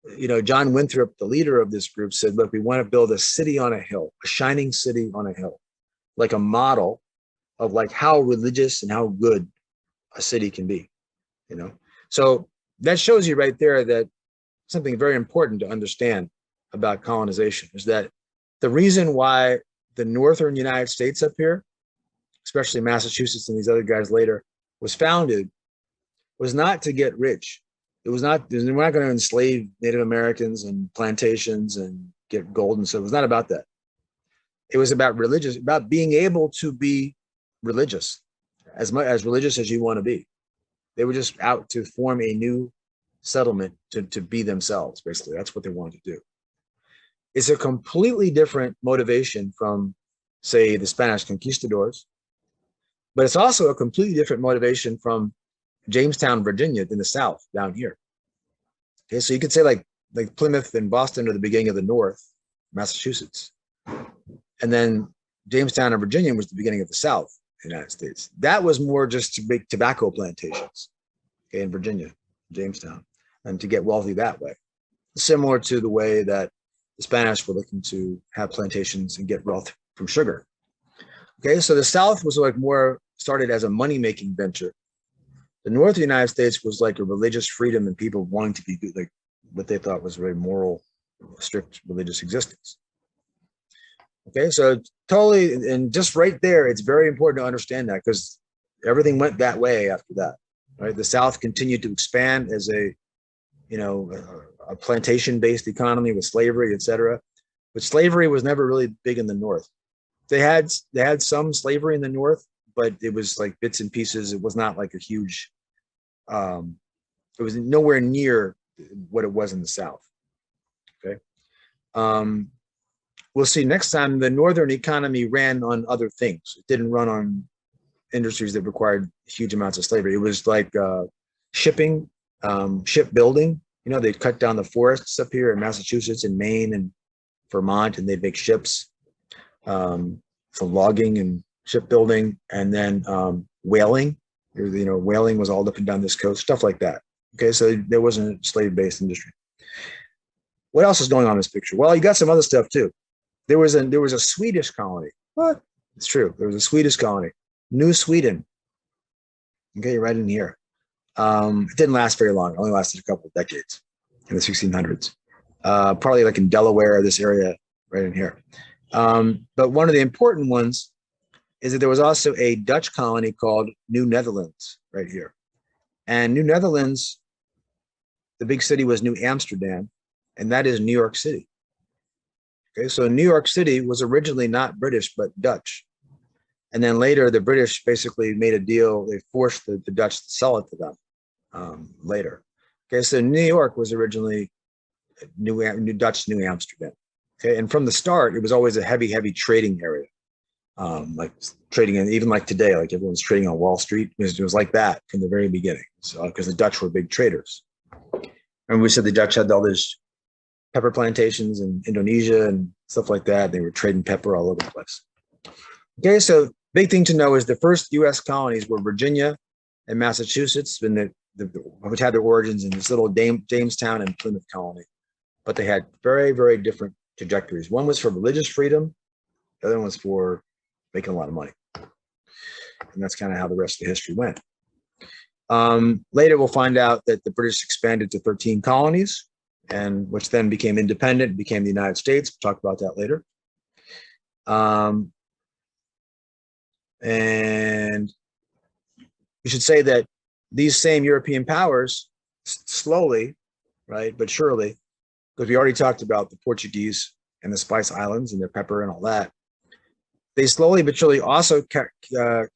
know, John Winthrop, the leader of this group, said, look, we want to build a city on a hill, a shining city on a hill, like a model of like how religious and how good a city can be, you know. So that shows you right there that something very important to understand about colonization is that the reason why the northern United States up here, especially Massachusetts and these other guys later, was founded was not to get rich. It was not, we're not going to enslave Native Americans and plantations and get gold and so it was not about that. It was about about being able to be religious, as religious as you want to be. They were just out to form a new settlement to be themselves, basically. That's what they wanted to do. It's a completely different motivation from, say, the Spanish conquistadors, but it's also a completely different motivation from Jamestown, Virginia, in the South, down here. Okay, so you could say like Plymouth and Boston are the beginning of the North, Massachusetts. And then Jamestown and Virginia was the beginning of the South, the United States. That was more just to make tobacco plantations, okay, in Virginia, Jamestown, and to get wealthy that way. Similar to the way that the Spanish were looking to have plantations and get wealth from sugar. Okay, so the South was like more started as a money-making venture. The North of the United States was like a religious freedom and people wanting to be like what they thought was a very moral, strict religious existence. Okay, so totally, and just right there, it's very important to understand that because everything went that way after that, right? The South continued to expand as a, you know, a plantation-based economy with slavery, et cetera. But slavery was never really big in the North. They had some slavery in the North, but it was like bits and pieces. It was not like a huge, it was nowhere near what it was in the South, okay? We'll see next time the Northern economy ran on other things. It didn't run on industries that required huge amounts of slavery. It was like shipping, shipbuilding. You know, they'd cut down the forests up here in Massachusetts and Maine and Vermont, and they'd make ships for logging and shipbuilding, and then whaling. You know, whaling was all up and down this coast, stuff like that. Okay, so there wasn't a slave-based industry. What else is going on in this picture? Well, you got some other stuff too. There was a Swedish colony. What? It's true. There was a Swedish colony, New Sweden. Okay, right in here. It didn't last very long. It only lasted a couple of decades in the 1600s. Probably like in Delaware, this area right in here. But one of the important ones is that there was also a Dutch colony called New Netherlands right here. And New Netherlands, the big city was New Amsterdam, and that is New York City. Okay, so New York City was originally not British, but Dutch. And then later, the British basically made a deal. They forced the Dutch to sell it to them later. Okay, so New York was originally New Dutch New Amsterdam. Okay, and from the start, it was always a heavy trading area. Like trading, and even like today, like everyone's trading on Wall Street. It was like that from the very beginning. So because the Dutch were big traders. And we said the Dutch had all these pepper plantations in Indonesia and stuff like that. They were trading pepper all over the place. Okay, so big thing to know is the first U.S. colonies were Virginia and Massachusetts, which had their origins in this little Jamestown and Plymouth colony. But they had very, very different trajectories. One was for religious freedom. The other one was for making a lot of money. And that's kind of how the rest of the history went. Later, we'll find out that the British expanded to 13 colonies, and which then became independent, became the United States. We'll talk about that later. And we should say that these same European powers slowly, right, but surely, because we already talked about the Portuguese and the Spice Islands and their pepper and all that, they slowly but surely also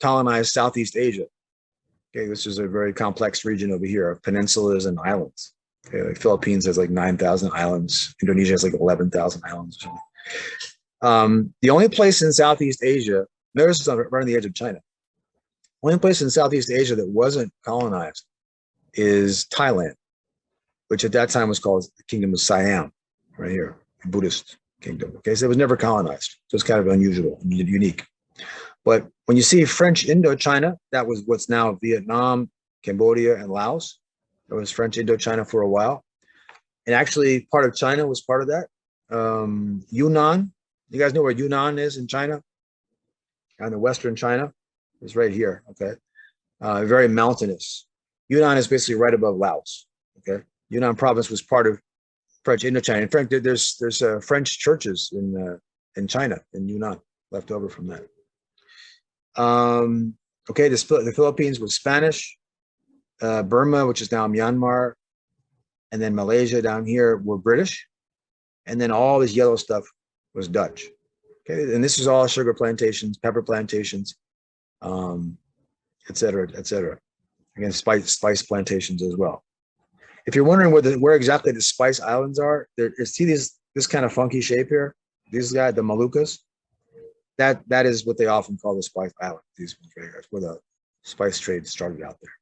colonized Southeast Asia. Okay, this is a very complex region over here of peninsulas and islands. Okay, like Philippines has like 9,000 islands. Indonesia has like 11,000 islands or something. The only place in Southeast Asia, there's right on the edge of China. Only place in Southeast Asia that wasn't colonized is Thailand, which at that time was called the Kingdom of Siam, right here, a Buddhist kingdom. Okay, so it was never colonized. So it's kind of unusual and unique. But when you see French Indochina, that was what's now Vietnam, Cambodia, and Laos. It was French Indochina for a while. And actually, part of China was part of that. Yunnan, you guys know where Yunnan is in China? On the Western China, it's right here, okay? Very mountainous. Yunnan is basically right above Laos, okay? Yunnan province was part of French Indochina. In fact, there's French churches in China, in Yunnan, left over from that. Okay, the Philippines was Spanish. Burma, which is now Myanmar, and then Malaysia down here were British. And then all this yellow stuff was Dutch. Okay, and this is all sugar plantations, pepper plantations, et cetera, et cetera. Again, spice plantations as well. If you're wondering where exactly the Spice Islands are, see this kind of funky shape here? These guys, the Moluccas, that is what they often call the Spice Islands. These ones right here, where the spice trade started out there.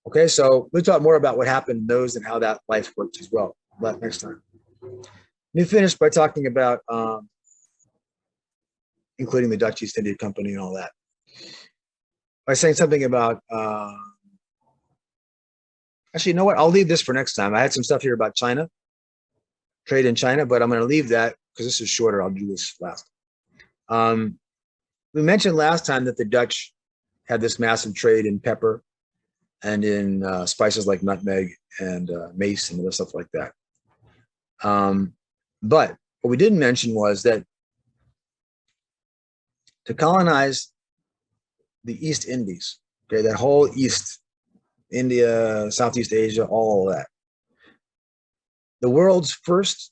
Okay, so we'll talk more about what happened in those and how that life worked as well next time. Let me finish by talking about including the Dutch East India Company and all that. By saying something about actually, you know what? I'll leave this for next time. I had some stuff here about China, trade in China, but I'm going to leave that because this is shorter. I'll do this last. We mentioned last time that the Dutch had this massive trade in pepper and in spices like nutmeg and mace and other stuff like that. But what we didn't mention was that to colonize the East Indies, okay, that whole East, India, Southeast Asia, all of that, the world's first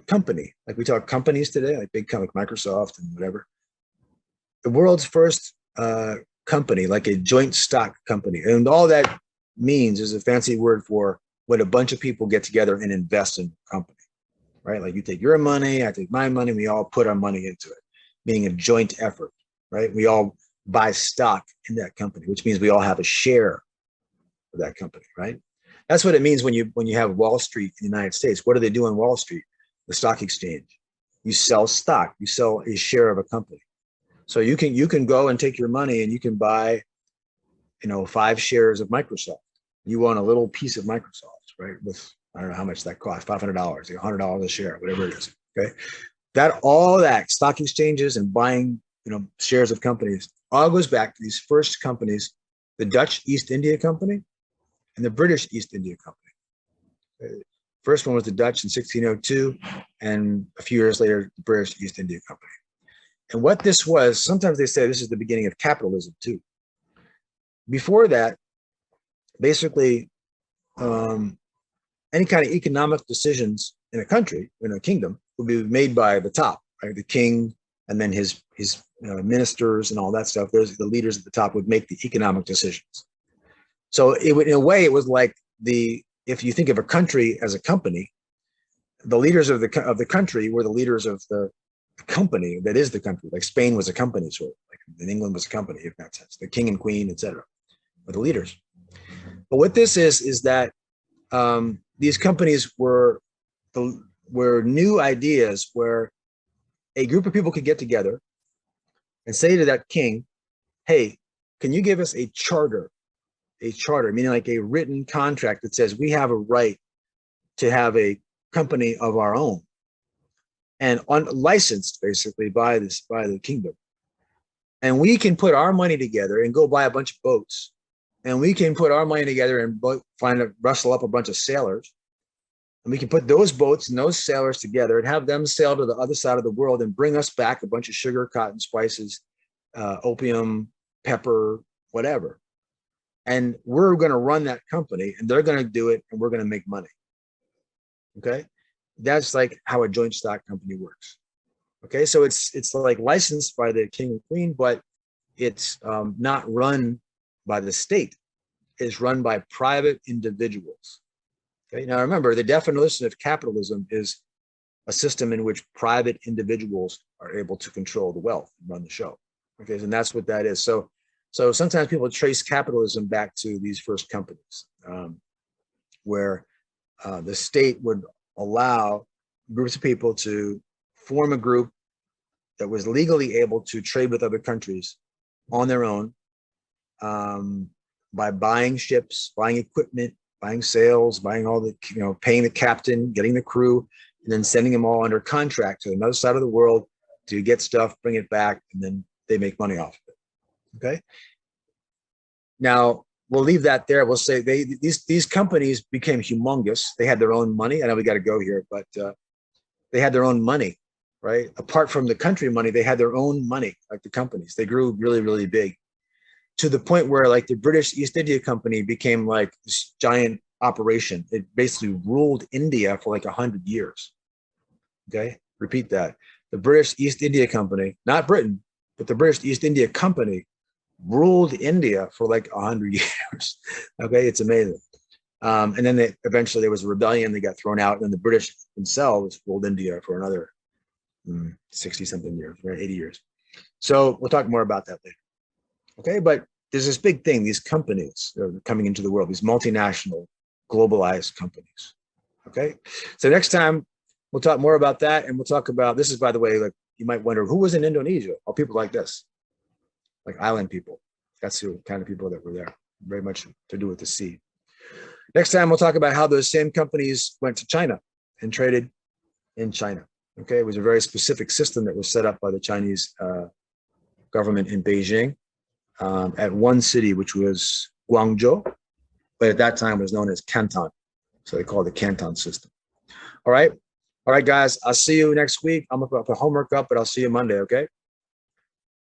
company, like we talk companies today, like big company, like Microsoft and whatever, the world's first company, like a joint stock company. And all that means is a fancy word for when a bunch of people get together and invest in a company, right? Like you take your money, I take my money, we all put our money into it, meaning a joint effort, right? We all buy stock in that company, which means we all have a share of that company, right? That's what it means when you have Wall Street in the United States. What do they do on Wall Street? The stock exchange. You sell stock, you sell a share of a company. So you can go and take your money and you can buy, 5 shares of Microsoft. You own a little piece of Microsoft, right? With, I don't know how much that costs, $500, $100 a share, whatever it is. Okay. All that stock exchanges and buying, shares of companies all goes back to these first companies the Dutch East India Company and the British East India Company. First one was the Dutch in 1602, and a few years later, the British East India Company. And what this was, sometimes they say this is the beginning of capitalism too. Before that, basically, any kind of economic decisions in a country, in a kingdom, would be made by the top, right? The king, and then his ministers and all that stuff. Those the leaders at the top would make the economic decisions. So it would, in a way, it was like if you think of a country as a company, the leaders of the country were the leaders of the company that is the country. Like Spain was a company, sort of, like in England was a company, in that sense. The king and queen, etc., were the leaders. But what this is that these companies were new ideas where a group of people could get together and say to that king, hey, can you give us a charter, meaning like a written contract that says we have a right to have a company of our own and licensed basically by the kingdom. And we can put our money together and go buy a bunch of boats. And we can put our money together and rustle up a bunch of sailors. And we can put those boats and those sailors together and have them sail to the other side of the world and bring us back a bunch of sugar, cotton, spices, opium, pepper, whatever. And we're going to run that company, and they're going to do it, and we're going to make money. Okay? That's like how a joint stock company works. Okay? So it's like licensed by the king and queen, but it's not run by the state. It's run by private individuals. Okay? Now remember, the definition of capitalism is a system in which private individuals are able to control the wealth and run the show. Okay, and that's what that is. So sometimes people trace capitalism back to these first companies, where the state would allow groups of people to form a group that was legally able to trade with other countries on their own, by buying ships, buying equipment, buying sails, buying all the, paying the captain, getting the crew, and then sending them all under contract to another side of the world to get stuff, bring it back, and then they make money off of it. Okay. Now we'll leave that there. We'll say these companies became humongous. They had their own money. I know we got to go here, but they had their own money, right? Apart from the country money, they had their own money, like the companies. They grew really, really big, to the point where like the British East India Company became like this giant operation. It basically ruled India for like 100 years. Okay, repeat that. The British East India Company, not Britain, but the British East India Company ruled India for like 100 years. Okay, it's amazing. And then eventually there was a rebellion. They got thrown out, and then the British themselves ruled India for another 60-something years, right? 80 years. So we'll talk more about that later. Okay, but there's this big thing. These companies are coming into the world. These multinational, globalized companies. Okay, so next time we'll talk more about that, and we'll talk about, this is, by the way, like you might wonder, who was in Indonesia? Oh, people like this, like island people. That's the kind of people that were there, very much to do with the sea. Next time, we'll talk about how those same companies went to China and traded in China. Okay, it was a very specific system that was set up by the Chinese government in Beijing at one city, which was Guangzhou, but at that time was known as Canton. So they called it the Canton system. All right, guys, I'll see you next week. I'm going to put homework up, but I'll see you Monday, okay?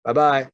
Bye-bye.